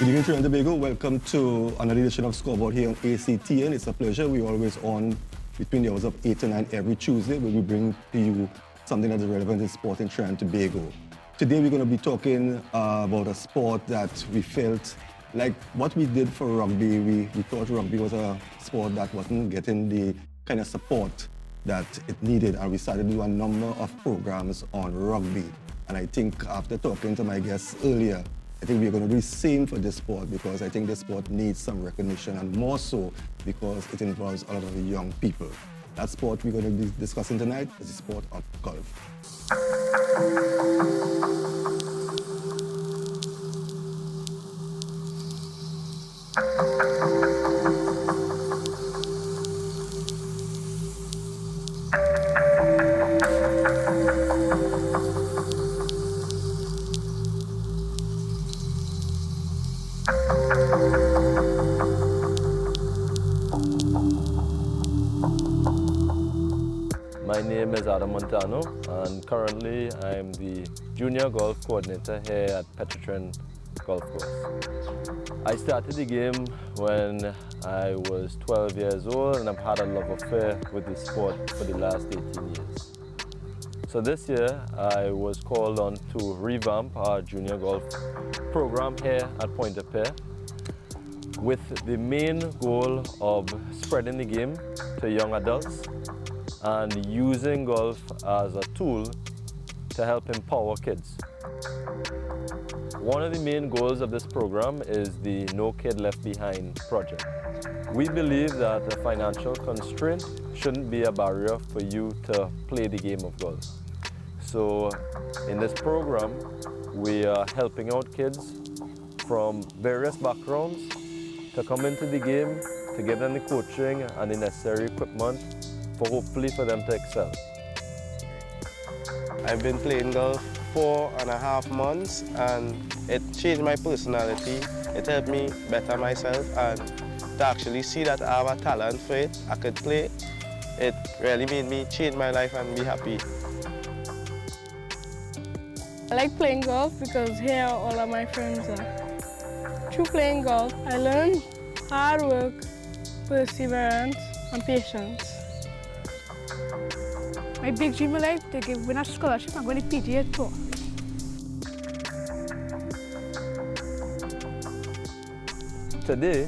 Good evening, Trinidad and Tobago. Welcome to another edition of Scoreboard here on ACTN. It's a pleasure. We're always on between the hours of 8 to 9 every Tuesday, where we bring to you something that is relevant in sport in Trinidad and Tobago. Today, we're going to be talking about a sport that we felt like what we did for rugby. We thought rugby was a sport that wasn't getting the kind of support that it needed, and we started to do a number of programs on rugby. And I think after talking to my guests earlier, I think we're going to do the same for this sport, because I think this sport needs some recognition, and more so because it involves a lot of the young people. That sport we're going to be discussing tonight is the sport of golf. My name is Montano, and currently I'm the junior golf coordinator here at Petritrin Golf Course. I started the game when I was 12 years old, and I've had a love affair with the sport for the last 18 years. So this year I was called on to revamp our junior golf program here at Pointe-à-Pierre, with the main goal of spreading the game to young adults and using golf as a tool to help empower kids. One of the main goals of this program is the No Kid Left Behind project. We believe that a financial constraint shouldn't be a barrier for you to play the game of golf. So in this program, we are helping out kids from various backgrounds to come into the game, to get them the coaching and the necessary equipment hopefully for them to excel. I've been playing golf 4.5 months, and it changed my personality. It helped me better myself, and to actually see that I have a talent for it, I could play, it really made me change my life and be happy. I like playing golf because here all of my friends are. Through playing golf, I learned hard work, perseverance, and patience. My big dream in life to win a scholarship and win a PGA Tour. Today,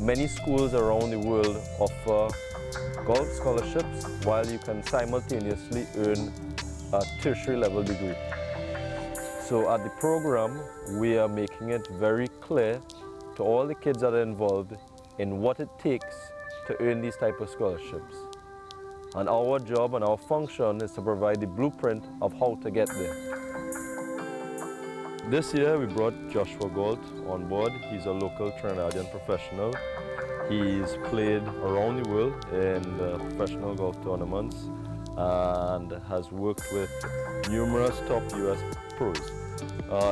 many schools around the world offer golf scholarships while you can simultaneously earn a tertiary level degree. So at the program, we are making it very clear to all the kids that are involved in what it takes to earn these type of scholarships. And our job and our function is to provide the blueprint of how to get there. This year we brought Joshua Galt on board. He's a local Trinidadian professional. He's played around the world in professional golf tournaments and has worked with numerous top US pros.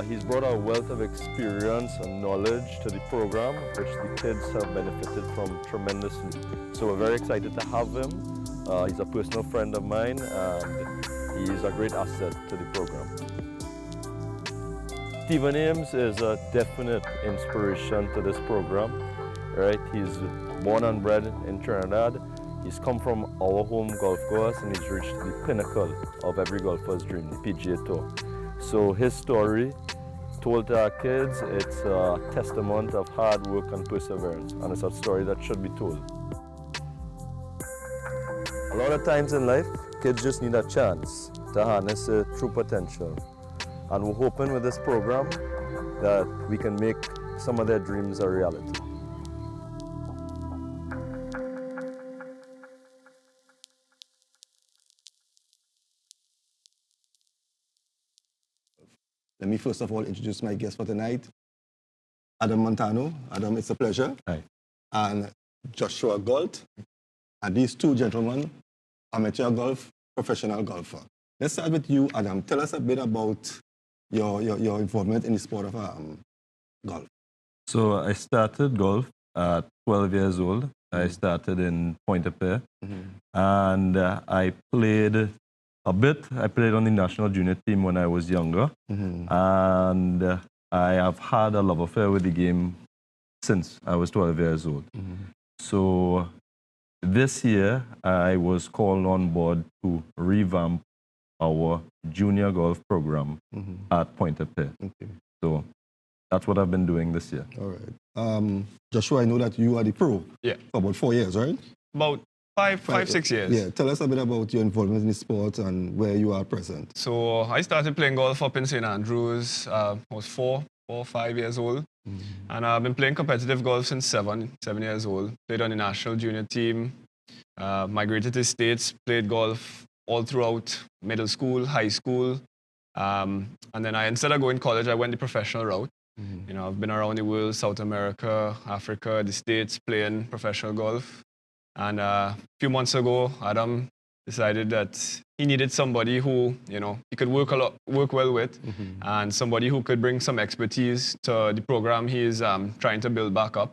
He's brought a wealth of experience and knowledge to the program, which the kids have benefited from tremendously. So we're very excited to have him. He's a personal friend of mine, and he's a great asset to the program. Stephen Ames is a definite inspiration to this program. Right? He's born and bred in Trinidad. He's come from our home golf course, and he's reached the pinnacle of every golfer's dream, the PGA Tour. So his story, told to our kids, it's a testament of hard work and perseverance, and it's a story that should be told. A lot of times in life, kids just need a chance to harness their true potential. And we're hoping with this program that we can make some of their dreams a reality. Let me first of all introduce my guest for tonight, Montano. Adam, it's a pleasure. Hi. And Joshua Galt. And these two gentlemen, amateur golf, professional golfer. Let's start with you, Adam. Tell us a bit about your involvement in the sport of golf. So I started golf at 12 years old. I started in Pointe-à-Pierre, and I played a bit. I played on the national junior team when I was younger, and I have had a love affair with the game since I was 12 years old. So this year, I was called on board to revamp our junior golf program at Pointe-à-Pitre. Okay. So that's what I've been doing this year. All right. Joshua, I know that you are the pro Yeah. for about 4 years, right? About five, 6 years. Yeah. Tell us a bit about your involvement in the sport and where you are present. So I started playing golf up in St. Andrews. I was 4 or 5 years old. And I've been playing competitive golf since 7 years old. Played on the national junior team. Migrated to the States, played golf all throughout middle school, high school. And then instead of going college, I went the professional route. You know, I've been around the world, South America, Africa, the States, playing professional golf. And a few months ago, Adam decided that he needed somebody who, you know, he could work well with, and somebody who could bring some expertise to the program he's trying to build back up.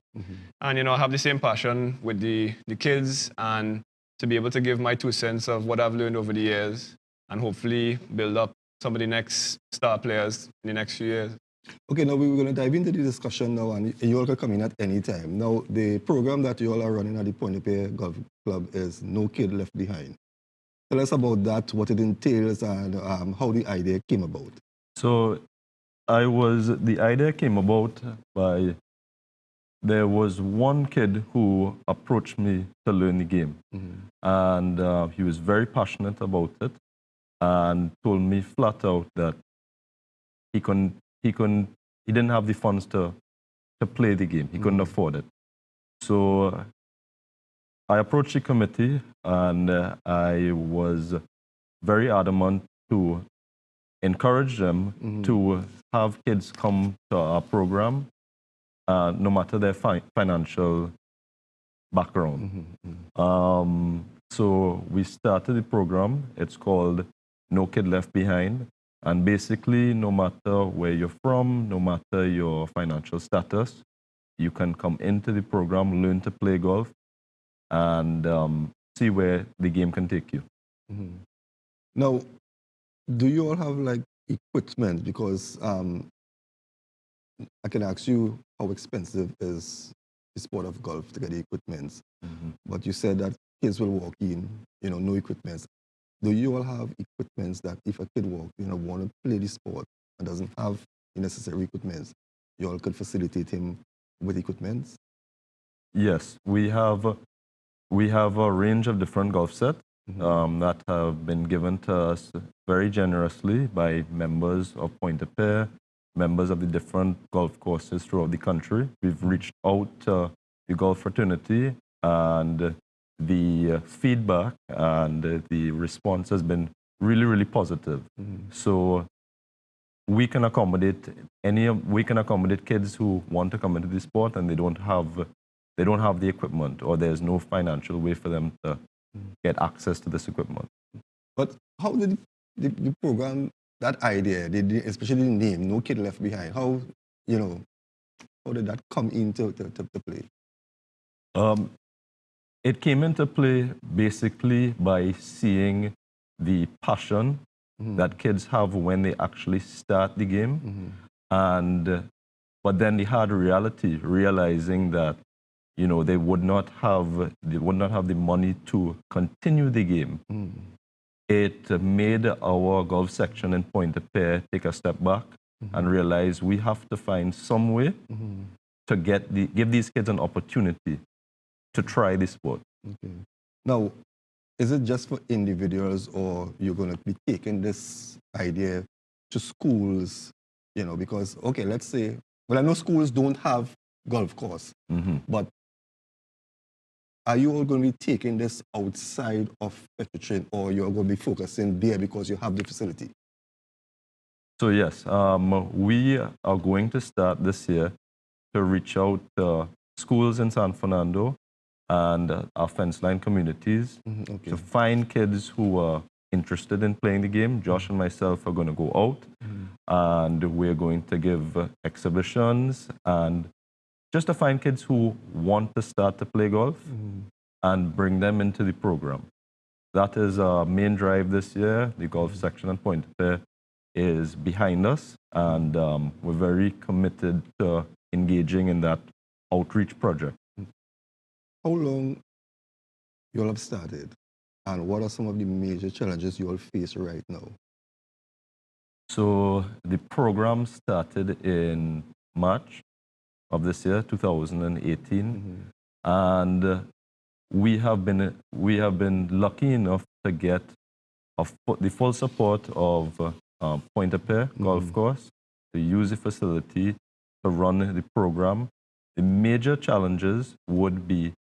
And, you know, have the same passion with the kids, and to be able to give my 2 cents of what I've learned over the years, and hopefully build up some of the next star players in the next few years. Okay, now we're going to dive into the discussion now, and you all can come in at any time. Now, the program that you all are running at the Pointe-à-Pitre Golf Club is No Kid Left Behind. Tell us about that, what it entails, and how the idea came about. So the idea came about by, there was one kid who approached me to learn the game. And he was very passionate about it and told me flat out that he didn't have the funds to play the game. He couldn't afford it. So I approached the committee, and I was very adamant to encourage them to have kids come to our program, no matter their financial background. So we started the program. It's called No Kid Left Behind. And basically, no matter where you're from, no matter your financial status, you can come into the program, learn to play golf, and see where the game can take you. Now, do you all have like equipment? Because I can ask you how expensive is the sport of golf to get the equipment. But you said that kids will walk in, you know, no equipment. Do you all have equipment that if a kid want to play the sport and doesn't have the necessary equipment, you all could facilitate him with equipment? Yes, we have a range of different golf sets that have been given to us very generously by members of Pointe-à-Pitre, members of the different golf courses throughout the country. We've reached out to the golf fraternity, and the feedback and the response has been really, really positive. So we can accommodate kids who want to come into the sport and they don't have the equipment, or there's no financial way for them to get access to this equipment. But how did the program, that idea, especially the name, No Kid Left Behind, how did that come into play? It came into play basically by seeing the passion that kids have when they actually start the game, but then the hard reality, realizing that they would not have the money to continue the game. It made our golf section in Pointe-à-Pitre take a step back and realize we have to find some way to give these kids an opportunity to try this sport. Okay. Now, is it just for individuals, or you're going to be taking this idea to schools? Because, okay, let's say, well, I know schools don't have golf course, but are you all going to be taking this outside of Petrotrin, or you're going to be focusing there because you have the facility? So yes, we are going to start this year to reach out to schools in San Fernando and our fence line communities to find kids who are interested in playing the game. Josh and myself are going to go out and we're going to give exhibitions, and just to find kids who want to start to play golf and bring them into the program. That is our main drive this year, the golf section at Pointe-à-Pitre. is behind us, and we're very committed to engaging in that outreach project. How long you all have started, and what are some of the major challenges you all face right now? So the program started in March of this year, 2018, and we have been lucky enough to get the full support of Pointe-à-Pierre Golf Course to use the facility to run the program. The major challenges would be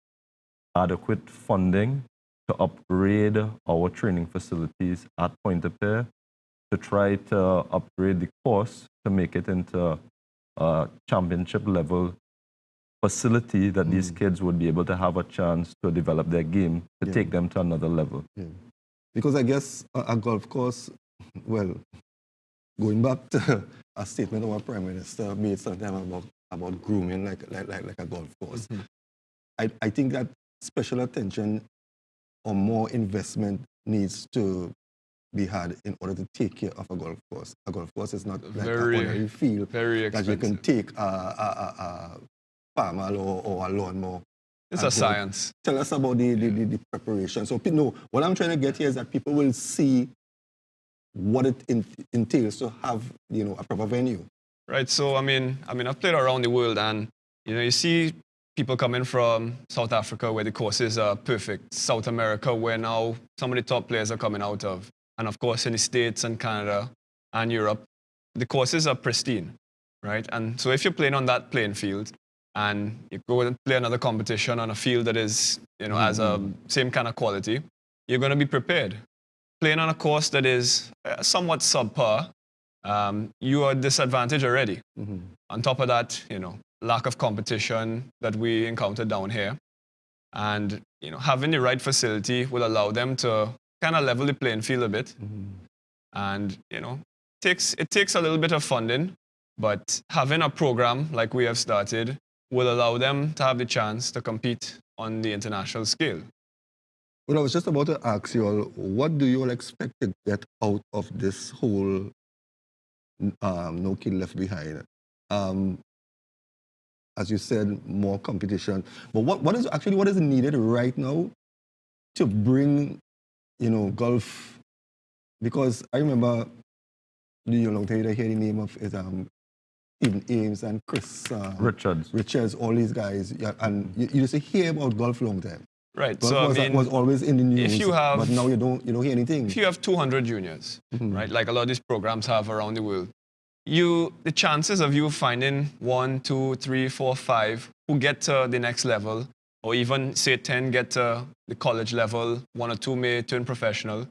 adequate funding to upgrade our training facilities at Pointe-à-Pierre, to try to upgrade the course to make it into a championship level facility that these kids would be able to have a chance to develop their game, to take them to another level. Because I guess a golf course, well, going back to a statement our Prime Minister made sometime about grooming like a golf course, I think that special attention or more investment needs to be had in order to take care of a golf course. A golf course is not like an ordinary field that you can take a farmer or a lawnmower. It's a science. Tell us about the preparation. So, no, what I'm trying to get here is that people will see what it entails to have, a proper venue. Right. So, I mean, I've played around the world, and you see people coming from South Africa where the courses are perfect. South America, where now some of the top players are coming out of, and of course in the States and Canada and Europe, the courses are pristine, right? And so if you're playing on that playing field, and you go and play another competition on a field that is, has a same kind of quality, you're going to be prepared. Playing on a course that is somewhat subpar, you are disadvantaged already. On top of that, lack of competition that we encounter down here, and having the right facility will allow them to kind of level the playing field a bit. And it takes a little bit of funding, but having a program like we have started will allow them to have the chance to compete on the international scale. Well, I was just about to ask you all, what do you all expect to get out of this whole No Kid Left Behind? As you said, more competition. But what is needed right now to bring, golf? Because I remember long time I hear the name of it, Stephen Ames and Chris Richards, all these guys, and you used to hear about golf long time. Right. Golf was always in the news, but now you don't hear anything. If you have 200 juniors, right, like a lot of these programs have around the world, the chances of you finding 1, 2, 3, 4, 5 who get to the next level, or even say 10 get to the college level, 1 or 2 may turn professional,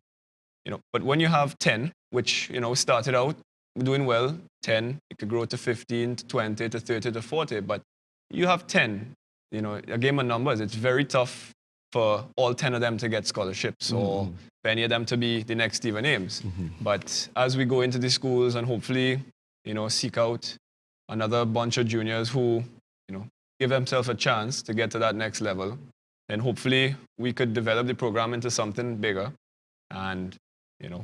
but when you have 10, which started out doing well, 10, it could grow to 15, to 20, to 30, to 40, but you have 10, a game of numbers, it's very tough for all 10 of them to get scholarships or for any of them to be the next Stephen Ames. But as we go into the schools and hopefully, seek out another bunch of juniors who, give themselves a chance to get to that next level, then hopefully we could develop the program into something bigger. And,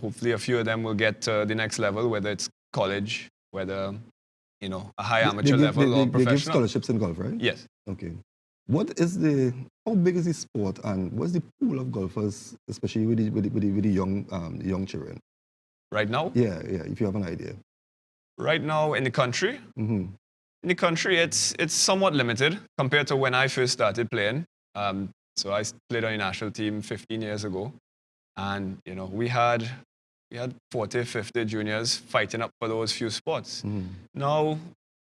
hopefully a few of them will get to the next level, whether it's college, whether, a high amateur level or professional. They give scholarships in golf, right? Yes. Okay. How big is the sport, and what's the pool of golfers, especially with the young children? Right now? Yeah, if you have an idea. Right now in the country? In the country, it's somewhat limited compared to when I first started playing. So I played on the national team 15 years ago. And, we had 40, 50 juniors fighting up for those few spots. Now,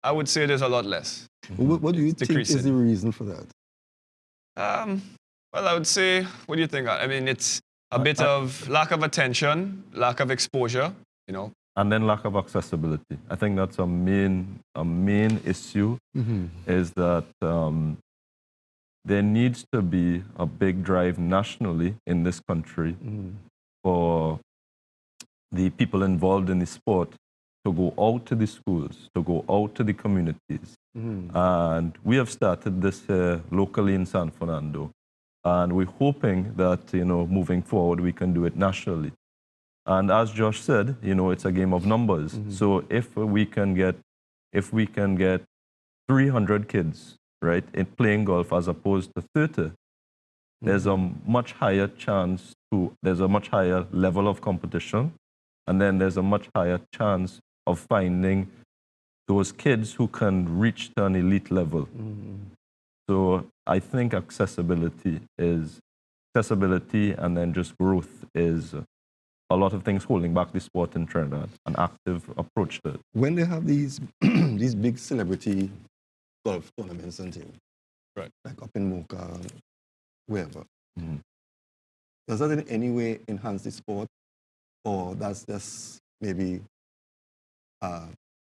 I would say there's a lot less. What do you think is the reason for that? Well, I would say, what do you think? I mean, it's a bit of lack of attention, lack of exposure, And then lack of accessibility. I think that's a main issue, is that there needs to be a big drive nationally in this country for the people involved in the sport to go out to the schools, to go out to the communities. And we have started this locally in San Fernando. And we're hoping that, moving forward, we can do it nationally. And as Josh said, it's a game of numbers. So if we can get 300 kids, right, in playing golf as opposed to 30, there's a much higher there's a much higher level of competition, and then there's a much higher chance of finding those kids who can reach to an elite level. So I think accessibility and then just growth is a lot of things holding back the sport in Trinidad, an active approach to it. When they have these these big celebrity golf tournaments and things, Right. like up in Mocha, wherever, does that in any way enhance the sport, or that's just maybe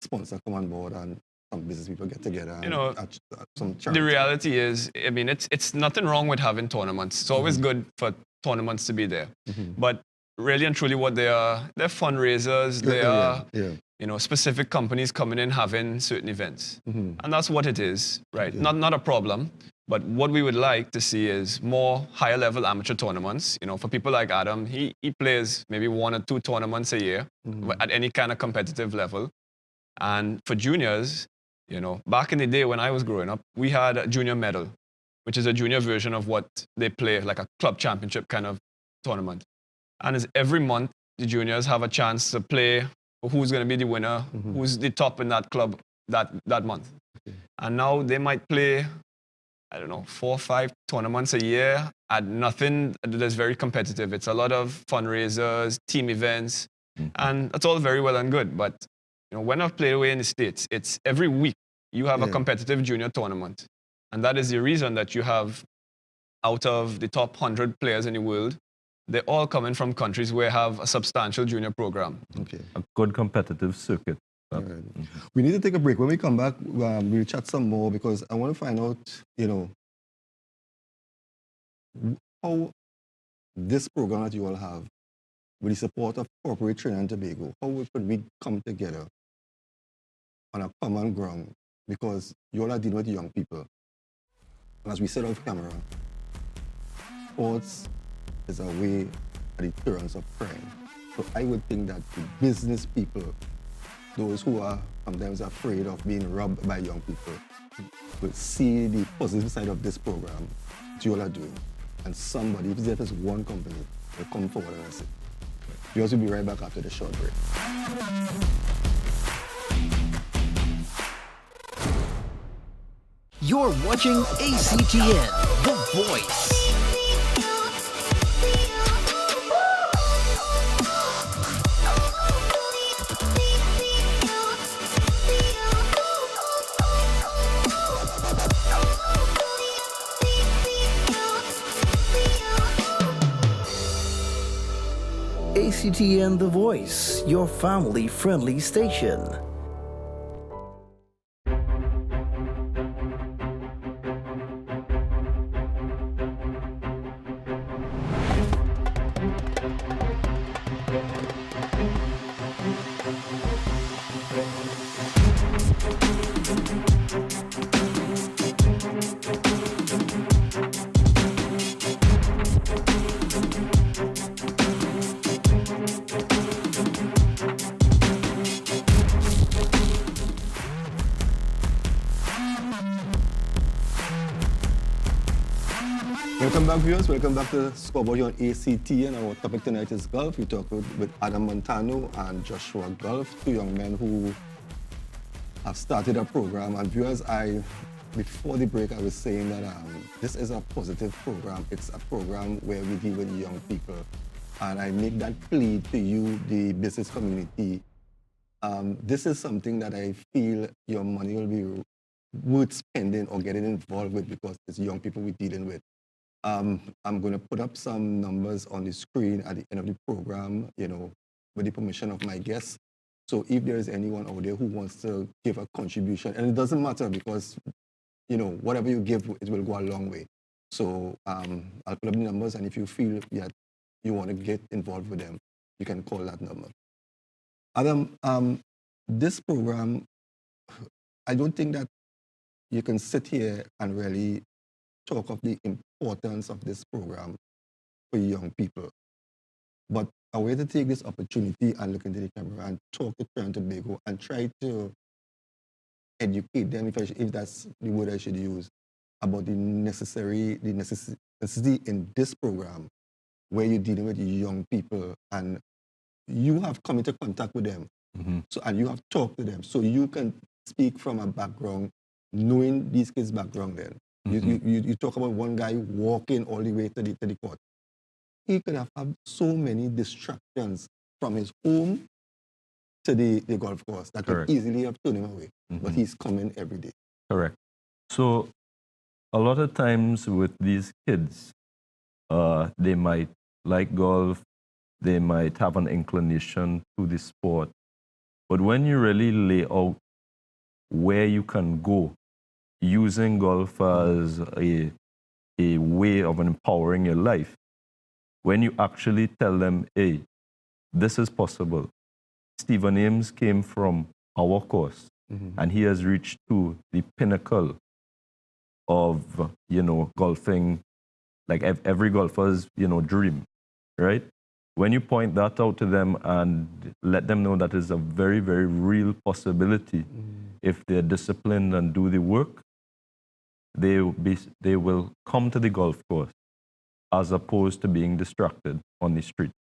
sponsor come on board and some business people get together and some charity? The reality is, I mean, it's nothing wrong with having tournaments. It's always good for tournaments to be there. But really and truly what they're fundraisers. They are, specific companies coming in having certain events. And that's what it is, right? Not a problem. But what we would like to see is more higher level amateur tournaments. For people like Adam, he plays maybe 1 or 2 tournaments a year at any kind of competitive level. And for juniors, back in the day when I was growing up, we had a junior medal, which is a junior version of what they play, like a club championship kind of tournament. And it's every month, the juniors have a chance to play who's going to be the winner, who's the top in that club that month. And now they might play, 4 or 5 tournaments a year at nothing that's very competitive. It's a lot of fundraisers, team events, and that's all very well and good. But when I've played away in the States, it's every week you have a competitive junior tournament. And that is the reason that you have, out of the top 100 players in the world, they're all coming from countries where have a substantial junior program. Okay. A good competitive circuit. Right. We need to take a break. When we come back, we'll chat some more because I want to find out, how this program that you all have, with the support of corporate Trinidad and Tobago, how could we come together on a common ground? Because you all are dealing with young people. And as we said off camera, sports is a way at the deterrence of crime. So I would think that the business people, those who are sometimes afraid of being robbed by young people, will see the positive side of this program that you all are doing. And somebody, if there is one company, will come forward and say, we also be right back after the short break. You're watching ACTN, The Voice. ACTN The Voice, your family-friendly station. Welcome back, viewers. Welcome back to Scoreboard here on ACTN. Our topic tonight is golf. We talk with Adam Montano and Joshua Golf, 2 young men who have started a program. And viewers, before the break, I was saying that this is a positive program. It's a program where we deal with young people. And I make that plea to you, the business community. This is something that I feel your money will be worth spending or getting involved with because it's young people we're dealing with. I'm going to put up some numbers on the screen at the end of the program, with the permission of my guests. So if there is anyone out there who wants to give a contribution, and it doesn't matter because, whatever you give, it will go a long way. So I'll put up the numbers, and if you feel that you want to get involved with them, you can call that number. Adam, this program, I don't think that you can sit here and really talk of the importance of this program for young people. But I want to take this opportunity and look into the camera and talk to Trinidad and Tobago and try to educate them, if that's the word I should use, about the necessity in this program where you're dealing with young people and you have come into contact with them. So, and you have talked to them. So you can speak from a background, knowing these kids' background then. You talk about one guy walking all the way to the court. He could have had so many distractions from his home to the golf course that could easily have turned him away. But he's coming every day. Correct. So a lot of times with these kids, they might like golf, they might have an inclination to the sport. But when you really lay out where you can go using golf as a way of empowering your life, when you actually tell them, hey, this is possible. Stephen Ames came from our course, and he has reached to the pinnacle of, golfing, like every golfer's, dream, right? When you point that out to them and let them know that is a very, very real possibility, if they're disciplined and do the work, they will come to the golf course as opposed to being distracted on the street.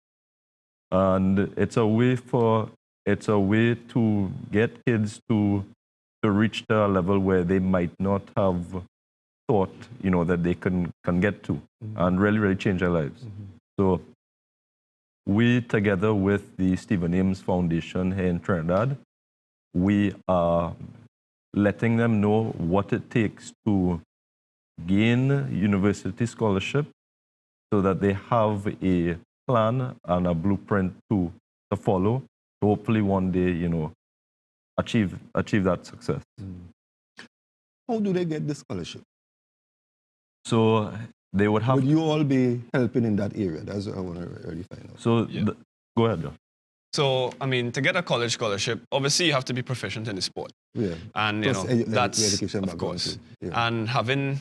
And it's a way to get kids to reach the level where they might not have thought, that they can get to, and really, really change their lives. So we, together with the Stephen Ames Foundation here in Trinidad, we are letting them know what it takes to gain university scholarship so that they have a plan and a blueprint to follow to hopefully one day, achieve that success. How do they get the scholarship? So they would have... Would you all be helping in that area? That's what I want to really find out. So go ahead, Josh. So, I mean, to get a college scholarship, obviously you have to be proficient in the sport. Yeah. And, that's, education of course. Yeah. And having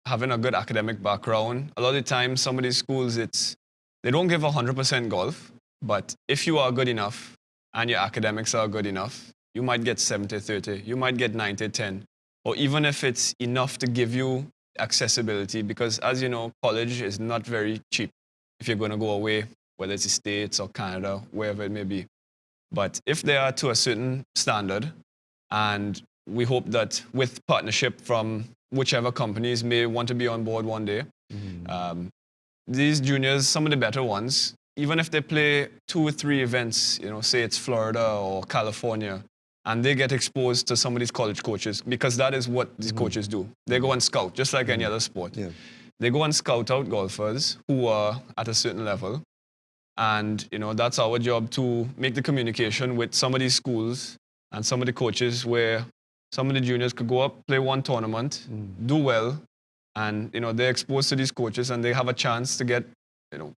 a good academic background, a lot of the time, some of these schools, they don't give 100% golf, but if you are good enough and your academics are good enough, you might get 70-30, you might get 90-10, or even if it's enough to give you accessibility, because as you know, college is not very cheap if you're going to go away, whether it's the States or Canada, wherever it may be. But if they are to a certain standard, and we hope that with partnership from whichever companies may want to be on board one day, these juniors, some of the better ones, even if they play 2 or 3 events, say it's Florida or California, and they get exposed to some of these college coaches, because that is what these coaches do. They go and scout, just like any other sport. Yeah. They go and scout out golfers who are at a certain level. And, that's our job, to make the communication with some of these schools and some of the coaches, where some of the juniors could go up, play one tournament, do well, and, they're exposed to these coaches and they have a chance to get,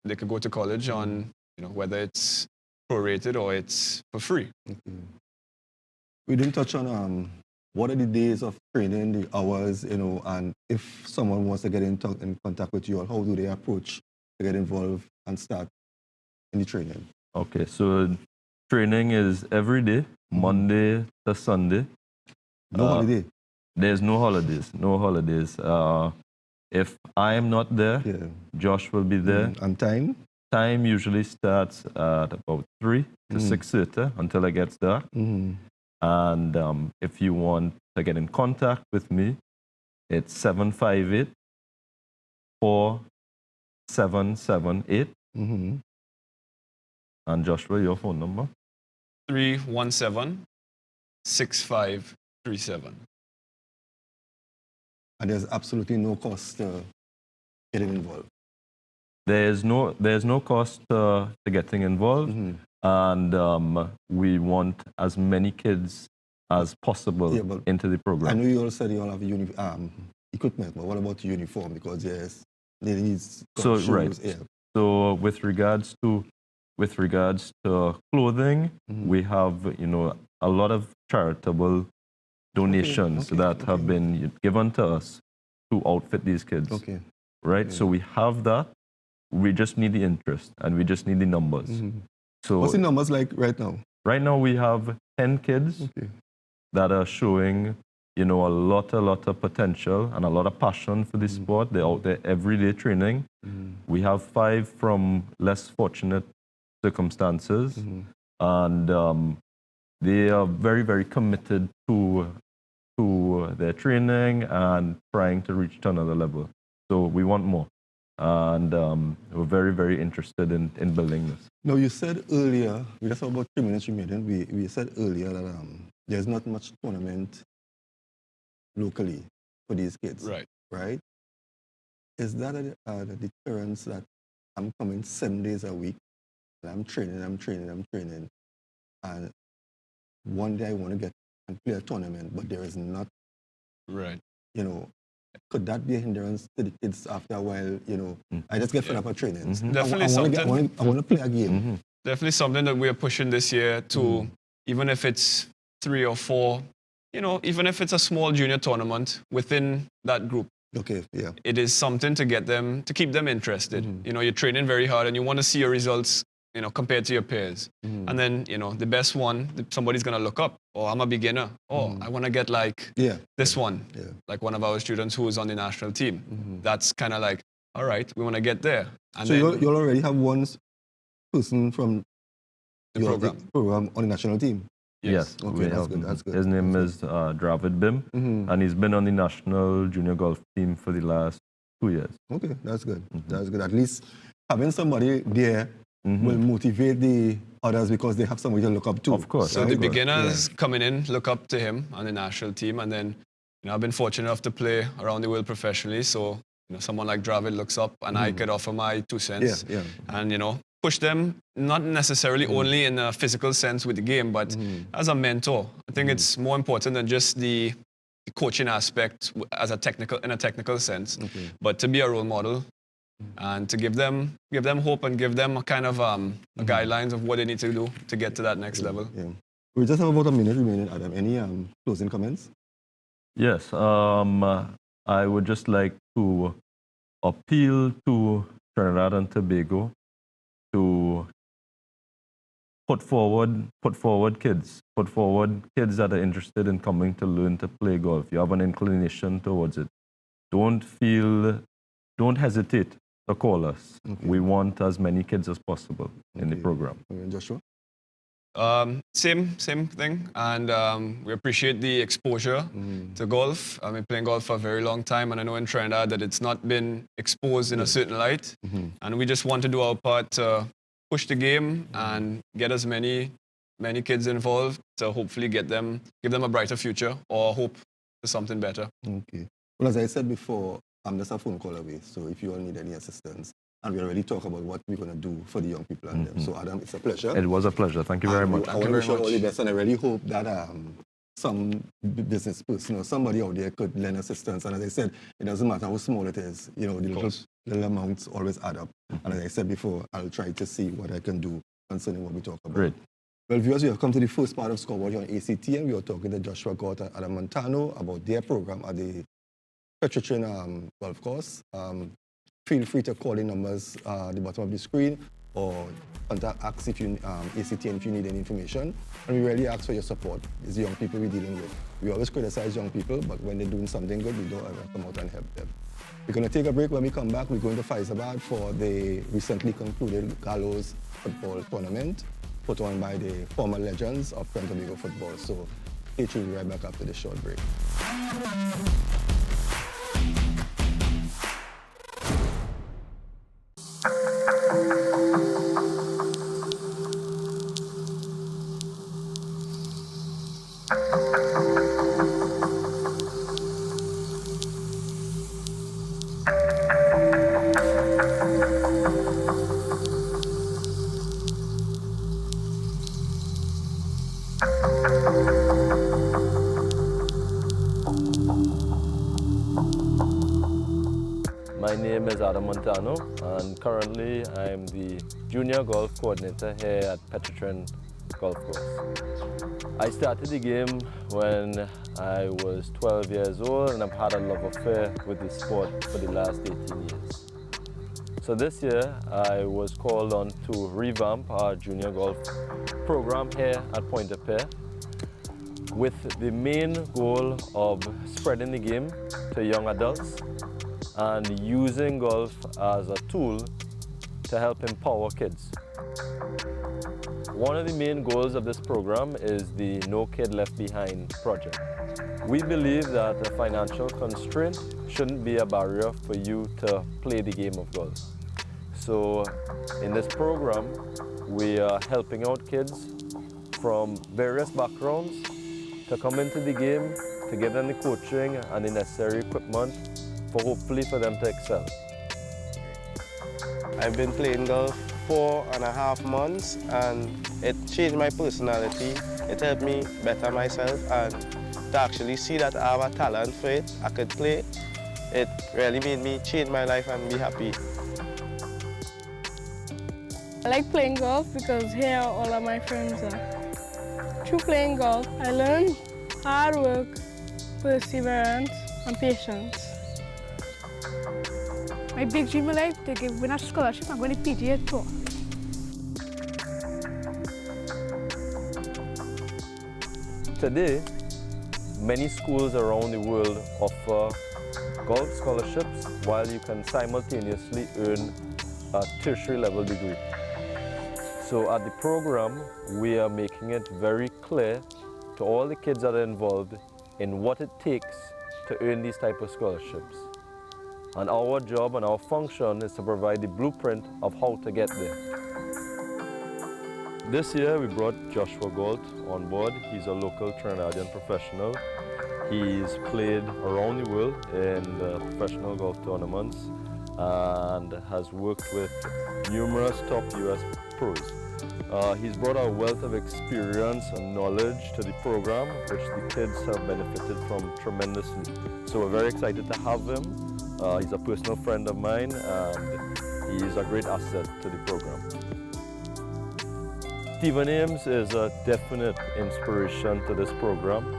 they could go to college on, whether it's prorated or it's for free. We didn't touch on what are the days of training, the hours, and if someone wants to get in contact with you, or how do they approach to get involved and start in the training? Okay, so training is every day, Monday to Sunday. No holiday? There's no holidays, no holidays. If I am not there, Josh will be there. And time? Time usually starts at about 3 to 6:30 until it gets dark. And if you want to get in contact with me, it's 758-4778. And Joshua, your phone number? 317-6537. And there's absolutely no cost to getting involved? There's no cost to getting involved. And we want as many kids as possible into the program. I know you all said you all have equipment, but what about uniform? Because they need shoes. Right. Yeah. So with regards to clothing, we have a lot of charitable donations that have been given to us to outfit these kids. Okay. Right. So we have that. We just need the interest and we just need the numbers. So What's the numbers like right now? right now we have 10 kids that are showing, a lot of potential and a lot of passion for this sport. They're out there every day training. We have 5 from less fortunate circumstances, and they are very, very committed to their training and trying to reach to another level. So we want more, and we're very, very interested in building this. No, you said earlier, we just about 3 minutes remaining, we said earlier that there's not much tournament locally for these kids. Right? Is that a deterrence that I'm coming 7 days a week, and I'm training, and one day I want to get and play a tournament, but there is not, could that be a hindrance to the kids after a while? I just get fed up with training. Definitely something. I want to play a game. Definitely something that we are pushing this year to, even if it's 3 or 4, even if it's a small junior tournament within that group. Okay, yeah. It is something to get them, to keep them interested. You're training very hard and you want to see your results, compared to your peers. And then, the best one, somebody's going to look up. Oh, I'm a beginner. Oh, I want to get like this one. Like one of our students who is on the national team. That's kind of like, all right, we want to get there. And so you already have one person from the program on the national team? Yes. Okay, that's good. His name is Dravid Bim, and he's been on the national junior golf team for the last 2 years. Okay, that's good. That's good. At least having somebody there will motivate the others because they have somebody to look up to. Of course. So the beginners coming in look up to him on the national team, and then I've been fortunate enough to play around the world professionally. So someone like Dravid looks up, and I could offer my 2 cents, and push them not necessarily only in a physical sense with the game, but as a mentor. I think it's more important than just the coaching aspect as in a technical sense, but to be a role model. And to give them hope and give them a kind of guidelines of what they need to do to get to that next level. Yeah. We just have about a minute remaining, Adam. Any closing comments? Yes. I would just like to appeal to Trinidad and Tobago to put forward kids that are interested in coming to learn to play golf. You have an inclination towards it. Don't hesitate to call us. We want as many kids as possible in the program. Joshua? Same thing, and we appreciate the exposure to golf. I've been playing golf for a very long time, and I know in Trinidad that it's not been exposed in a certain light, and we just want to do our part to push the game and get as many kids involved to hopefully give them a brighter future or hope for something better. Okay. Well, as I said before, I'm just a phone call away, so if you all need any assistance, and we already talk about what we're going to do for the young people and them. So, Adam, it's a pleasure. It was a pleasure. Thank you very much. I want to wish you all the best, and I really hope that some business person or somebody out there could lend assistance. And as I said, it doesn't matter how small it is. The little amounts always add up. And as I said before, I'll try to see what I can do concerning what we talk about. Great. Well, viewers, we have come to the first part of Scoreboard here on ACT, and we are talking to Joshua Galt and Adam Montano about their program at the Petritrin golf course. Feel free to call the numbers at the bottom of the screen or contact ACT if you need any information. And we really ask for your support. It's the young people we're dealing with. We always criticize young people, but when they're doing something good, we don't ever come out and help them. We're going to take a break. When we come back, we're going to Faizabad for the recently concluded Gallows football tournament put on by the former legends of Trinidad and Tobago football. So stay tuned. We'll be right back after this short break. My name is Adam Montano, and currently I'm the junior golf coordinator here at Petritrin Golf Course. I started the game when I was 12 years old, and I've had a love affair with the sport for the last 18 years. So this year I was called on to revamp our junior golf program here at Pointe-a-Pierre with the main goal of spreading the game to young adults and using golf as a tool to help empower kids. One of the main goals of this program is the No Kid Left Behind project. We believe that a financial constraint shouldn't be a barrier for you to play the game of golf. So in this program, we are helping out kids from various backgrounds to come into the game, to give them the coaching and the necessary equipment for hopefully for them to excel. I've been playing golf 4.5 months and it changed my personality. It helped me better myself, and to actually see that I have a talent for it, I could play, it really made me change my life and be happy. I like playing golf because here all of my friends are. Through playing golf, I learned hard work, perseverance, and patience. My big dream in life to win a scholarship and go to PGA Tour. Today, many schools around the world offer golf scholarships while you can simultaneously earn a tertiary level degree. So at the program, we are making it very clear to all the kids that are involved in what it takes to earn these type of scholarships. And our job and our function is to provide the blueprint of how to get there. This year we brought Joshua Galt on board. He's a local Trinidadian professional. He's played around the world in professional golf tournaments and has worked with numerous top US pros. He's brought a wealth of experience and knowledge to the program, which the kids have benefited from tremendously. So we're very excited to have him. He's a personal friend of mine and he's a great asset to the program. Stephen Ames is a definite inspiration to this program.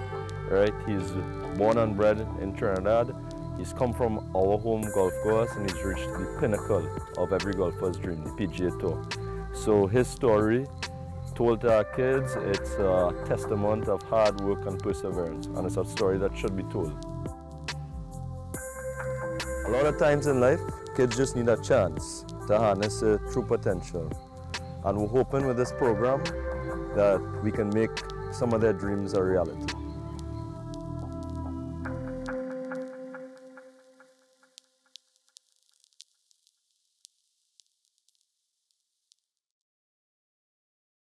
Right? He's born and bred in Trinidad. He's come from our home golf course and he's reached the pinnacle of every golfer's dream, the PGA Tour. So his story, told to our kids, it's a testament of hard work and perseverance, and it's a story that should be told. A lot of times in life, kids just need a chance to harness their true potential. And we're hoping with this program that we can make some of their dreams a reality.